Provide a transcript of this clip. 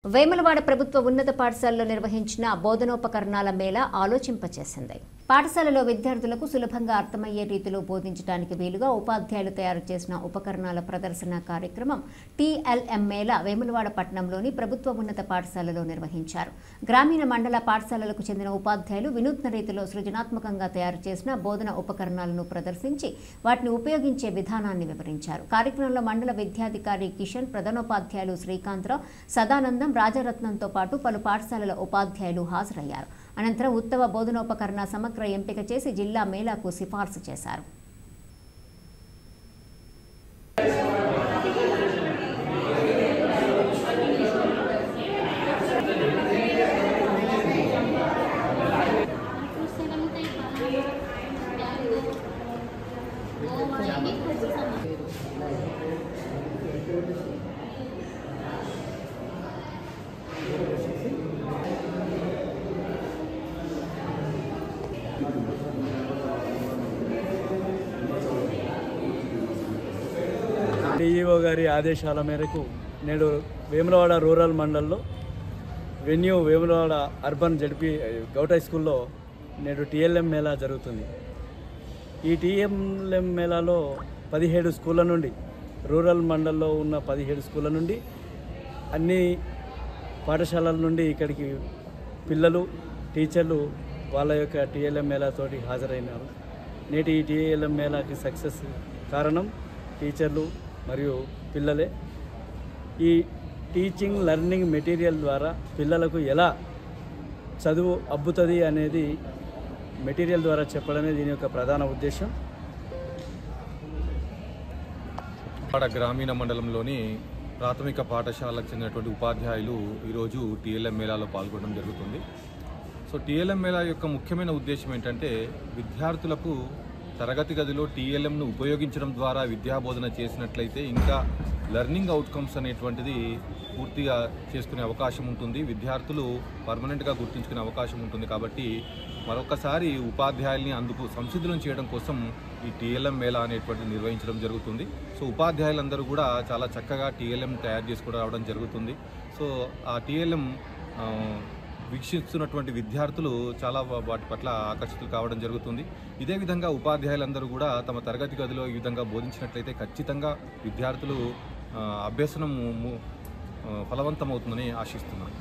వేములవాడ ప్రభుత్వ ఉన్నత పాఠశాలలో నిర్వహించిన బోధనోపకరణాల మేళా ఆలోచింపచేసింది. పాఠశాలలో విద్యార్థులకు సులభంగా అర్థమయ్యే రీతిలో బోధించడానికి వీలుగా ఉపాధ్యాయులు తయారు చేసిన ఉపకరణాల ప్రదర్శన కార్యక్రమం టీఎల్ఎం మేళా వేములవాడ పట్టణంలోని ప్రభుత్వ ఉన్నత పాఠశాలలో నిర్వహించారు. గ్రామీణ మండల పాఠశాలలకు చెందిన ఉపాధ్యాయులు వినూత్న రీతిలో సృజనాత్మకంగా తయారు చేసిన బోధన ఉపకరణాలను ప్రదర్శించి వాటిని ఉపయోగించే విధానాన్ని వివరించారు. కార్యక్రమంలో మండల విద్యాధికారి కిషన్, ప్రధానోపాధ్యాయులు శ్రీకాంతరావు, సదానందం, రాజరత్నంతో పాటు పలు పాఠశాలల ఉపాధ్యాయులు హాజరయ్యారు. అనంతరం ఉత్తమ బోధనోపకరణ సమగ్ర ఎంపిక చేసి జిల్లా మేళాకు సిఫార్సు చేశారు. డిఈఓ గారి ఆదేశాల మేరకు నేడు వేములవాడ రూరల్ మండల్లో వెన్యూ వేములవాడ అర్బన్ జడ్పీ గౌట్ హై స్కూల్లో నేడు టీఎల్ఎం మేళా జరుగుతుంది. ఈ టీఎల్ఎం మేళాలో 17 స్కూళ్ళ నుండి, రూరల్ మండల్లో ఉన్న 17 స్కూళ్ళ నుండి, అన్ని పాఠశాలల నుండి ఇక్కడికి పిల్లలు, టీచర్లు వాళ్ళ యొక్క టీఎల్ఎం మేళాతోటి హాజరైనారు. నేటి ఈ టీఎల్ఎం మేళాకి సక్సెస్ కారణం టీచర్లు మరియు పిల్లలే. ఈ టీచింగ్ లెర్నింగ్ మెటీరియల్ ద్వారా పిల్లలకు ఎలా చదువు అబ్బుతుంది అనేది మెటీరియల్ ద్వారా చెప్పడమే దీని యొక్క ప్రధాన ఉద్దేశం. గ్రామీణ మండలంలోని ప్రాథమిక పాఠశాలకు చెందినటువంటి ఉపాధ్యాయులు ఈరోజు టీఎల్ఎం మేళాలో పాల్గొనడం జరుగుతుంది. సో టీఎల్ఎం మేళా యొక్క ముఖ్యమైన ఉద్దేశం ఏంటంటే, విద్యార్థులకు తరగతి గదిలో టీఎల్ఎంను ఉపయోగించడం ద్వారా విద్యాబోధన చేసినట్లయితే ఇంకా లెర్నింగ్ అవుట్కమ్స్ అనేటువంటిది పూర్తిగా చేసుకునే అవకాశం ఉంటుంది. విద్యార్థులు పర్మనెంట్గా గుర్తుంచుకునే అవకాశం ఉంటుంది. కాబట్టి మరొకసారి ఉపాధ్యాయుల్ని అందుకు సంసిద్ధులను చేయడం కోసం ఈ టీఎల్ఎం మేళా అనేటువంటిది నిర్వహించడం జరుగుతుంది. సో ఉపాధ్యాయులందరూ కూడా చాలా చక్కగా టీఎల్ఎం తయారు చేసుకుని రావడం జరుగుతుంది. సో ఆ టీఎల్ఎం వీక్షిస్తున్నటువంటి విద్యార్థులు చాలా వాటి పట్ల ఆకర్షితులు కావడం జరుగుతుంది. ఇదే విధంగా ఉపాధ్యాయులందరూ కూడా తమ తరగతి గదిలో ఈ విధంగా బోధించినట్లయితే ఖచ్చితంగా విద్యార్థులు అభ్యసనం ఫలవంతమవుతుందని ఆశిస్తున్నాను.